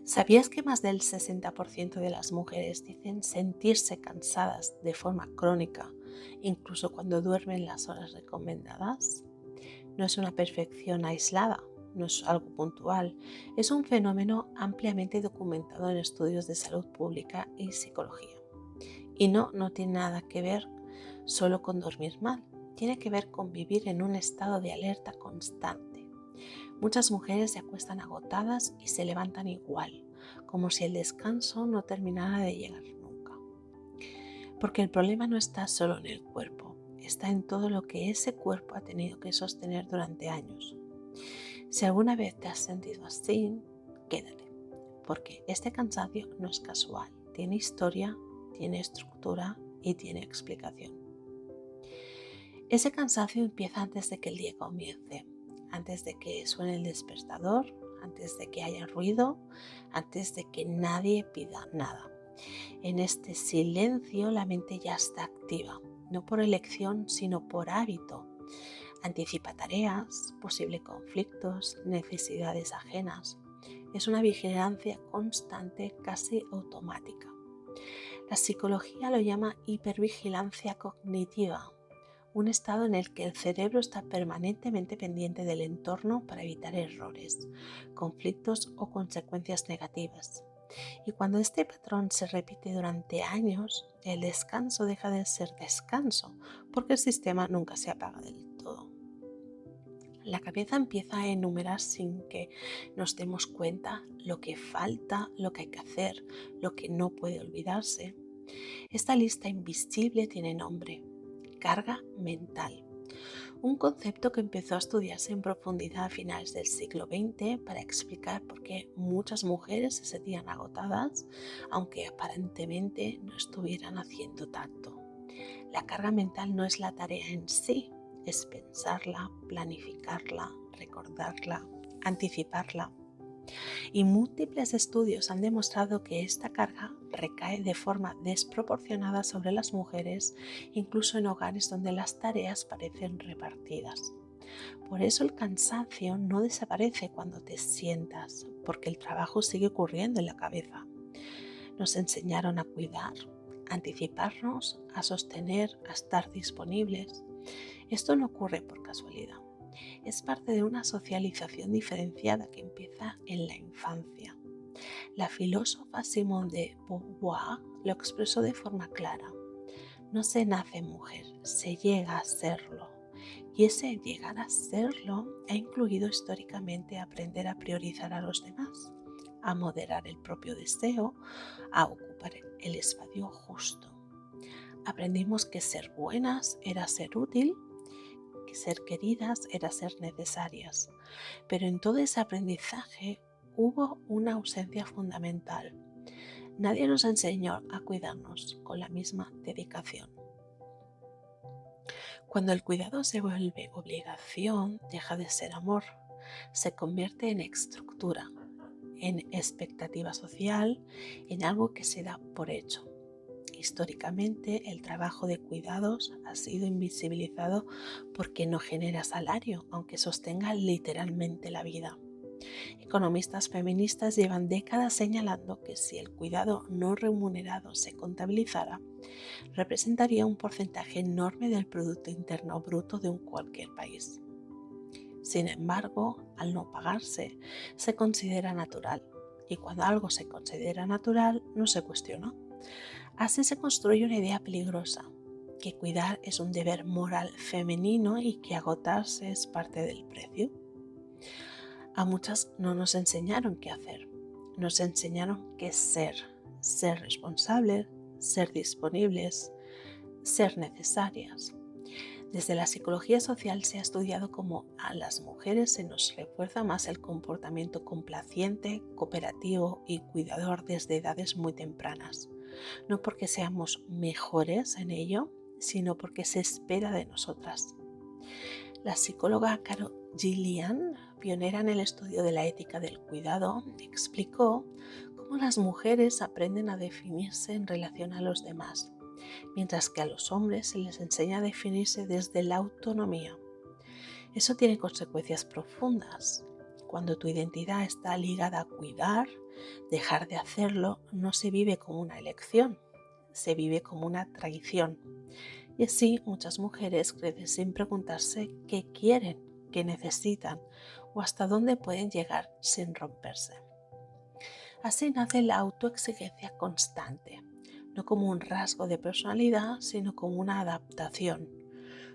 ¿Sabías que más del 60% de las mujeres dicen sentirse cansadas de forma crónica, incluso cuando duermen las horas recomendadas? No es una perfección aislada, no es algo puntual, es un fenómeno ampliamente documentado en estudios de salud pública y psicología. Y no tiene nada que ver solo con dormir mal, tiene que ver con vivir en un estado de alerta constante. Muchas mujeres se acuestan agotadas y se levantan igual, como si el descanso no terminara de llegar nunca. Porque el problema no está solo en el cuerpo, está en todo lo que ese cuerpo ha tenido que sostener durante años. Si alguna vez te has sentido así, quédate, porque este cansancio no es casual, tiene historia, tiene estructura y tiene explicación. Ese cansancio empieza antes de que el día comience, antes de que suene el despertador, antes de que haya ruido, antes de que nadie pida nada. En este silencio la mente ya está activa, no por elección, sino por hábito. Anticipa tareas, posibles conflictos, necesidades ajenas. Es una vigilancia constante, casi automática. La psicología lo llama hipervigilancia cognitiva, un estado en el que el cerebro está permanentemente pendiente del entorno para evitar errores, conflictos o consecuencias negativas. Y cuando este patrón se repite durante años, el descanso deja de ser descanso, porque el sistema nunca se apaga del todo. La cabeza empieza a enumerar sin que nos demos cuenta lo que falta, lo que hay que hacer, lo que no puede olvidarse. Esta lista invisible tiene nombre: carga mental. Un concepto que empezó a estudiarse en profundidad a finales del siglo XX para explicar por qué muchas mujeres se sentían agotadas, aunque aparentemente no estuvieran haciendo tanto. La carga mental no es la tarea en sí, es pensarla, planificarla, recordarla, anticiparla. Y múltiples estudios han demostrado que esta carga recae de forma desproporcionada sobre las mujeres, incluso en hogares donde las tareas parecen repartidas. Por eso el cansancio no desaparece cuando te sientas, porque el trabajo sigue ocurriendo en la cabeza. Nos enseñaron a cuidar, a anticiparnos, a sostener, a estar disponibles. Esto no ocurre por casualidad. Es parte de una socialización diferenciada que empieza en la infancia. La filósofa Simone de Beauvoir lo expresó de forma clara: no se nace mujer, se llega a serlo. Y ese llegar a serlo ha incluido históricamente aprender a priorizar a los demás, a moderar el propio deseo, a ocupar el espacio justo. Aprendimos que ser buenas era ser útil, que ser queridas era ser necesarias. Pero en todo ese aprendizaje hubo una ausencia fundamental. Nadie nos enseñó a cuidarnos con la misma dedicación. Cuando el cuidado se vuelve obligación, deja de ser amor, se convierte en estructura, en expectativa social, en algo que se da por hecho. Históricamente, el trabajo de cuidados ha sido invisibilizado porque no genera salario, aunque sostenga literalmente la vida. Economistas feministas llevan décadas señalando que si el cuidado no remunerado se contabilizara, representaría un porcentaje enorme del Producto Interno Bruto de cualquier país. Sin embargo, al no pagarse, se considera natural, y cuando algo se considera natural, no se cuestiona. Así se construye una idea peligrosa, que cuidar es un deber moral femenino y que agotarse es parte del precio. A muchas no nos enseñaron qué hacer, nos enseñaron qué ser responsables, ser disponibles, ser necesarias. Desde la psicología social se ha estudiado cómo a las mujeres se nos refuerza más el comportamiento complaciente, cooperativo y cuidador desde edades muy tempranas. No porque seamos mejores en ello, sino porque se espera de nosotras. La psicóloga Carol Gillian, pionera en el estudio de la ética del cuidado, explicó cómo las mujeres aprenden a definirse en relación a los demás, mientras que a los hombres se les enseña a definirse desde la autonomía. Eso tiene consecuencias profundas. Cuando tu identidad está ligada a cuidar, dejar de hacerlo no se vive como una elección, se vive como una traición. Y así muchas mujeres crecen sin preguntarse qué quieren, qué necesitan o hasta dónde pueden llegar sin romperse. Así nace la autoexigencia constante, no como un rasgo de personalidad, sino como una adaptación.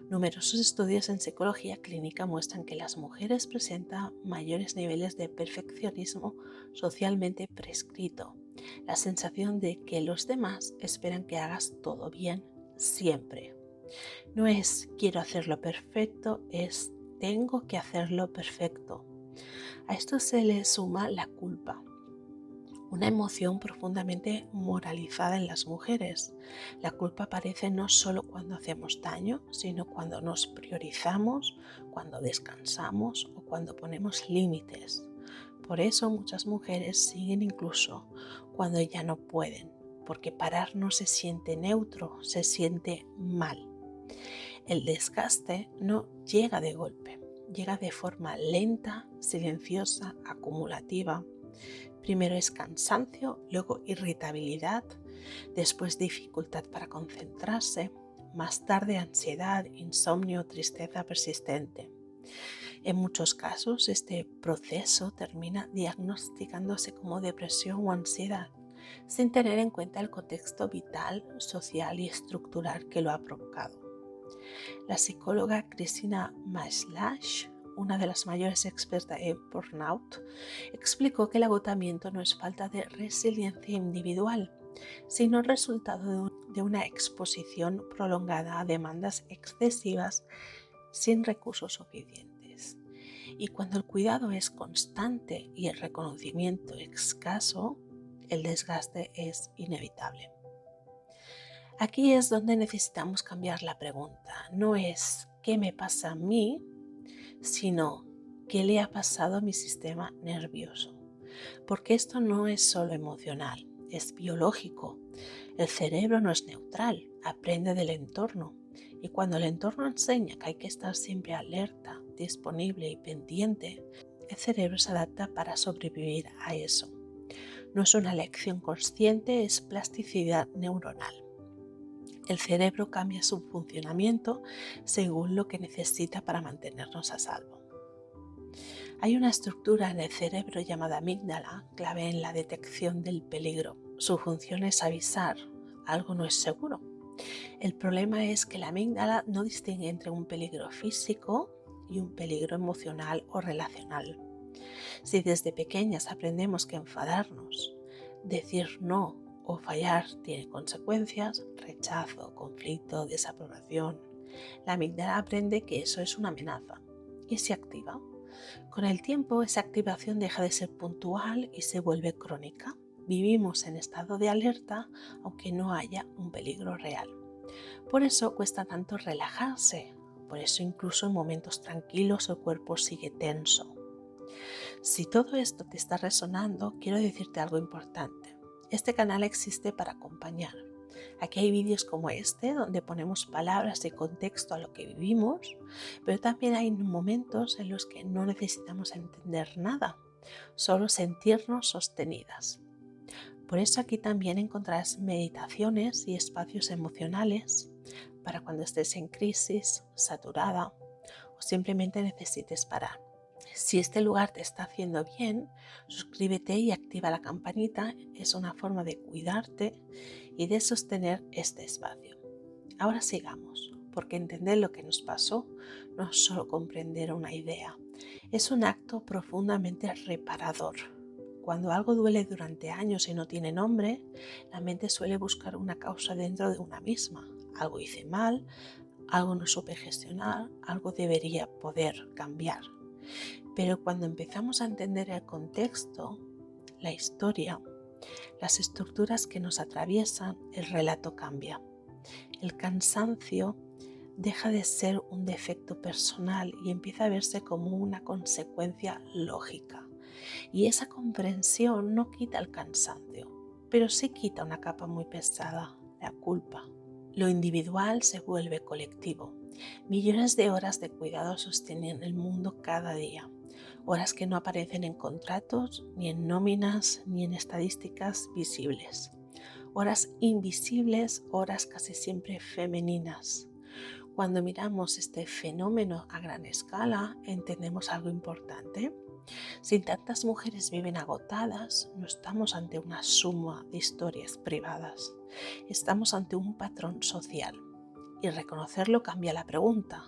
Numerosos estudios en psicología clínica muestran que las mujeres presentan mayores niveles de perfeccionismo socialmente prescrito, la sensación de que los demás esperan que hagas todo bien siempre. No es quiero hacerlo perfecto, es tengo que hacerlo perfecto. A esto se le suma la culpa, una emoción profundamente moralizada en las mujeres. La culpa aparece no solo cuando hacemos daño, sino cuando nos priorizamos, cuando descansamos o cuando ponemos límites. Por eso muchas mujeres siguen incluso cuando ya no pueden, porque parar no se siente neutro, se siente mal. El desgaste no llega de golpe, llega de forma lenta, silenciosa, acumulativa. Primero es cansancio, luego irritabilidad, después dificultad para concentrarse, más tarde ansiedad, insomnio, tristeza persistente. En muchos casos este proceso termina diagnosticándose como depresión o ansiedad, sin tener en cuenta el contexto vital, social y estructural que lo ha provocado. La psicóloga Christina Maslach, una de las mayores expertas en burnout, explicó que el agotamiento no es falta de resiliencia individual, sino el resultado de una exposición prolongada a demandas excesivas sin recursos suficientes. Y cuando el cuidado es constante y el reconocimiento escaso, el desgaste es inevitable. Aquí es donde necesitamos cambiar la pregunta. No es ¿qué me pasa a mí?, sino ¿qué le ha pasado a mi sistema nervioso? Porque esto no es solo emocional, es biológico. El cerebro no es neutral, aprende del entorno. Y cuando el entorno enseña que hay que estar siempre alerta, disponible y pendiente, el cerebro se adapta para sobrevivir a eso. No es una elección consciente, es plasticidad neuronal. El cerebro cambia su funcionamiento según lo que necesita para mantenernos a salvo. Hay una estructura en el cerebro llamada amígdala, clave en la detección del peligro. Su función es avisar, algo no es seguro. El problema es que la amígdala no distingue entre un peligro físico y un peligro emocional o relacional. Si desde pequeñas aprendemos que enfadarnos, decir no o fallar tiene consecuencias, rechazo, conflicto, desaprobación, la amígdala aprende que eso es una amenaza y se activa. Con el tiempo, esa activación deja de ser puntual y se vuelve crónica. Vivimos en estado de alerta aunque no haya un peligro real. Por eso cuesta tanto relajarse, por eso incluso en momentos tranquilos el cuerpo sigue tenso. Si todo esto te está resonando, quiero decirte algo importante. Este canal existe para acompañar. Aquí hay vídeos como este donde ponemos palabras y contexto a lo que vivimos, pero también hay momentos en los que no necesitamos entender nada, solo sentirnos sostenidas. Por eso aquí también encontrarás meditaciones y espacios emocionales para cuando estés en crisis, saturada o simplemente necesites parar. Si este lugar te está haciendo bien, suscríbete y activa la campanita. Es una forma de cuidarte y de sostener este espacio. Ahora sigamos, porque entender lo que nos pasó no es solo comprender una idea, es un acto profundamente reparador. Cuando algo duele durante años y no tiene nombre, la mente suele buscar una causa dentro de una misma. Algo hice mal, algo no supe gestionar, algo debería poder cambiar. Pero cuando empezamos a entender el contexto, la historia, las estructuras que nos atraviesan, el relato cambia. El cansancio deja de ser un defecto personal y empieza a verse como una consecuencia lógica. Y esa comprensión no quita el cansancio, pero sí quita una capa muy pesada, la culpa. Lo individual se vuelve colectivo. Millones de horas de cuidado sostienen el mundo cada día. horas que no aparecen en contratos, ni en nóminas, ni en estadísticas visibles. Horas invisibles, horas casi siempre femeninas. Cuando miramos este fenómeno a gran escala, entendemos algo importante. Si tantas mujeres viven agotadas, no estamos ante una suma de historias privadas. Estamos ante un patrón social. Y reconocerlo cambia la pregunta.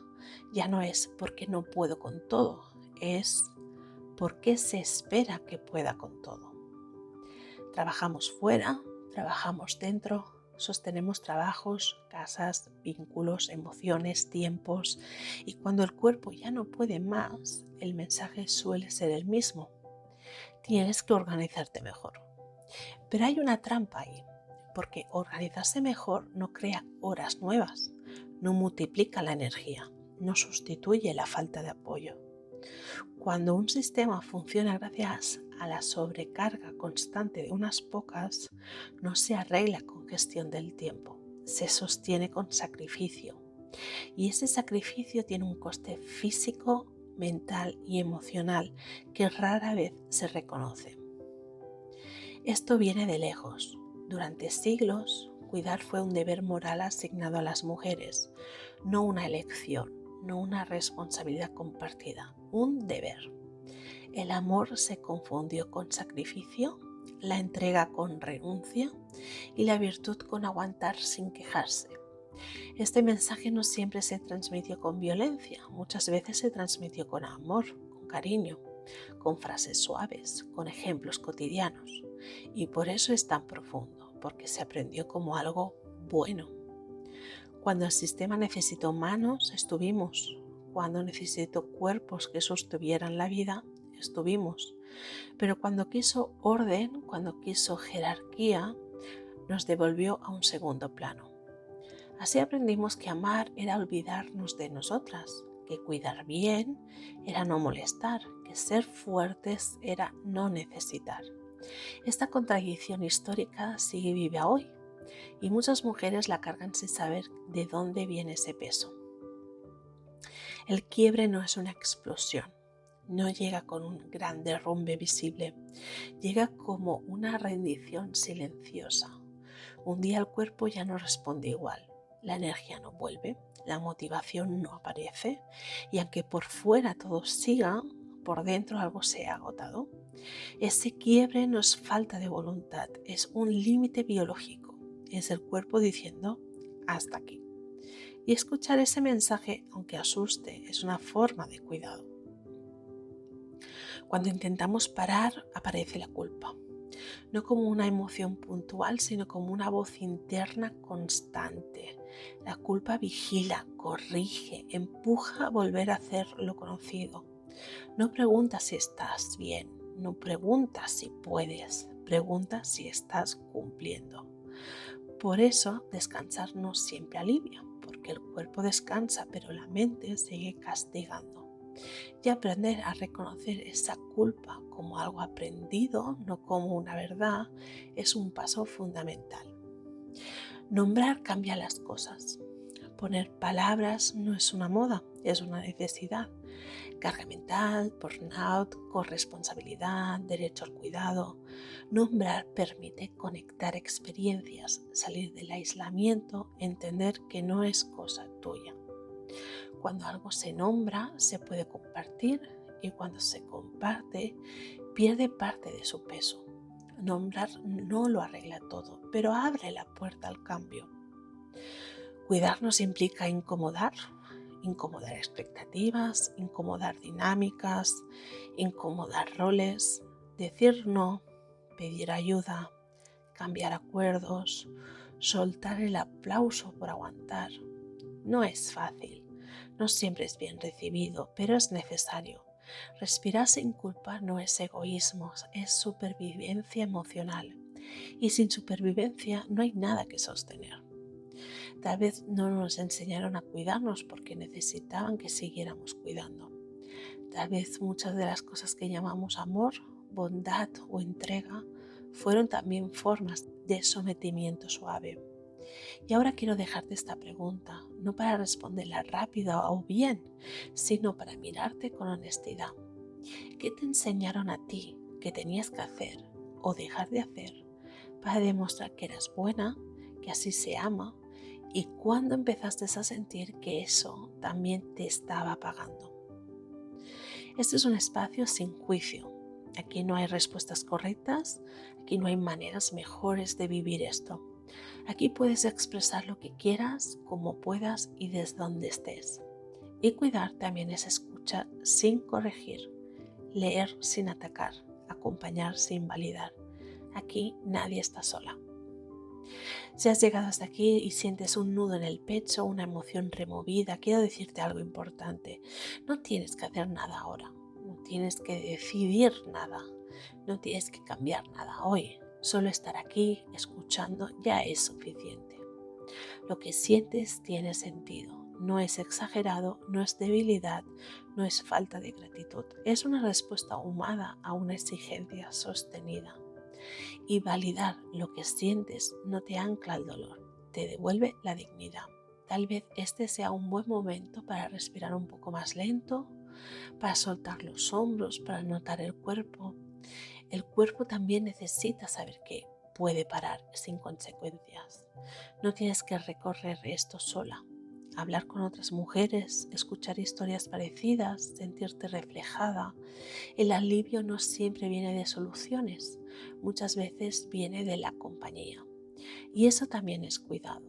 Ya no es ¿por qué no puedo con todo? Es ¿por qué se espera que pueda con todo? Trabajamos fuera, trabajamos dentro, sostenemos trabajos, casas, vínculos, emociones, tiempos, y cuando el cuerpo ya no puede más, el mensaje suele ser el mismo. Tienes que organizarte mejor. Pero hay una trampa ahí, porque organizarse mejor no crea horas nuevas, no multiplica la energía, no sustituye la falta de apoyo. Cuando un sistema funciona gracias a la sobrecarga constante de unas pocas, no se arregla con gestión del tiempo, se sostiene con sacrificio. Y ese sacrificio tiene un coste físico, mental y emocional que rara vez se reconoce. Esto viene de lejos. Durante siglos, cuidar fue un deber moral asignado a las mujeres, no una elección, no una responsabilidad compartida, un deber. El amor se confundió con sacrificio, la entrega con renuncia y la virtud con aguantar sin quejarse. Este mensaje no siempre se transmitió con violencia, muchas veces se transmitió con amor, con cariño, con frases suaves, con ejemplos cotidianos. Y por eso es tan profundo, porque se aprendió como algo bueno. Cuando el sistema necesitó manos, estuvimos. Cuando necesitó cuerpos que sostuvieran la vida, estuvimos. Pero cuando quiso orden, cuando quiso jerarquía, nos devolvió a un segundo plano. Así aprendimos que amar era olvidarnos de nosotras, que cuidar bien era no molestar, que ser fuertes era no necesitar. Esta contradicción histórica sigue viva hoy y muchas mujeres la cargan sin saber de dónde viene ese peso. El quiebre no es una explosión, no llega con un gran derrumbe visible, llega como una rendición silenciosa. Un día el cuerpo ya no responde igual, la energía no vuelve, la motivación no aparece y aunque por fuera todo siga, por dentro algo se ha agotado. Ese quiebre no es falta de voluntad, es un límite biológico, es el cuerpo diciendo hasta aquí. Y escuchar ese mensaje, aunque asuste, es una forma de cuidado. Cuando intentamos parar, aparece la culpa. No como una emoción puntual, sino como una voz interna constante. La culpa vigila, corrige, empuja a volver a hacer lo conocido. No pregunta si estás bien, no pregunta si puedes, pregunta si estás cumpliendo. Por eso, descansar no siempre alivia, porque el cuerpo descansa, pero la mente sigue castigando. Y aprender a reconocer esa culpa como algo aprendido, no como una verdad, es un paso fundamental. Nombrar cambia las cosas. Poner palabras no es una moda, es una necesidad. Carga mental, burnout, corresponsabilidad, derecho al cuidado. Nombrar permite conectar experiencias, salir del aislamiento, entender que no es cosa tuya. Cuando algo se nombra, se puede compartir y cuando se comparte, pierde parte de su peso. Nombrar no lo arregla todo, pero abre la puerta al cambio. Cuidarnos implica incomodar expectativas, incomodar dinámicas, incomodar roles, decir no, pedir ayuda, cambiar acuerdos, soltar el aplauso por aguantar. No es fácil. No siempre es bien recibido, pero es necesario. Respirar sin culpa no es egoísmo, es supervivencia emocional. Y sin supervivencia no hay nada que sostener. Tal vez no nos enseñaron a cuidarnos porque necesitaban que siguiéramos cuidando. Tal vez muchas de las cosas que llamamos amor, bondad o entrega fueron también formas de sometimiento suave. Y ahora quiero dejarte esta pregunta, no para responderla rápida o bien, sino para mirarte con honestidad. ¿Qué te enseñaron a ti que tenías que hacer o dejar de hacer para demostrar que eras buena, que así se ama? ¿Y cuándo empezaste a sentir que eso también te estaba pagando? Este es un espacio sin juicio. Aquí no hay respuestas correctas, aquí no hay maneras mejores de vivir esto. Aquí puedes expresar lo que quieras, como puedas y desde donde estés. Y cuidar también es escuchar sin corregir, leer sin atacar, acompañar sin validar. Aquí nadie está sola. Si has llegado hasta aquí y sientes un nudo en el pecho, una emoción removida, quiero decirte algo importante. No tienes que hacer nada ahora, no tienes que decidir nada, no tienes que cambiar nada hoy. Solo estar aquí escuchando ya es suficiente. Lo que sientes tiene sentido, no es exagerado, no es debilidad, no es falta de gratitud, es una respuesta humana a una exigencia sostenida. Y validar lo que sientes no te ancla al dolor, te devuelve la dignidad. Tal vez este sea un buen momento para respirar un poco más lento, para soltar los hombros, para notar el cuerpo. El cuerpo también necesita saber que puede parar sin consecuencias. No tienes que recorrer esto sola. Hablar con otras mujeres, escuchar historias parecidas, sentirte reflejada. El alivio no siempre viene de soluciones, muchas veces viene de la compañía. Y eso también es cuidado.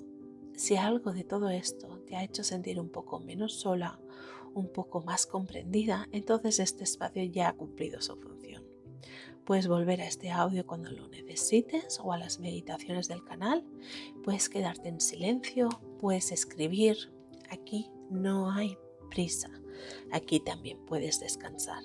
Si algo de todo esto te ha hecho sentir un poco menos sola, un poco más comprendida, entonces este espacio ya ha cumplido su función. Puedes volver a este audio cuando lo necesites o a las meditaciones del canal. Puedes quedarte en silencio, puedes escribir. Aquí no hay prisa. Aquí también puedes descansar.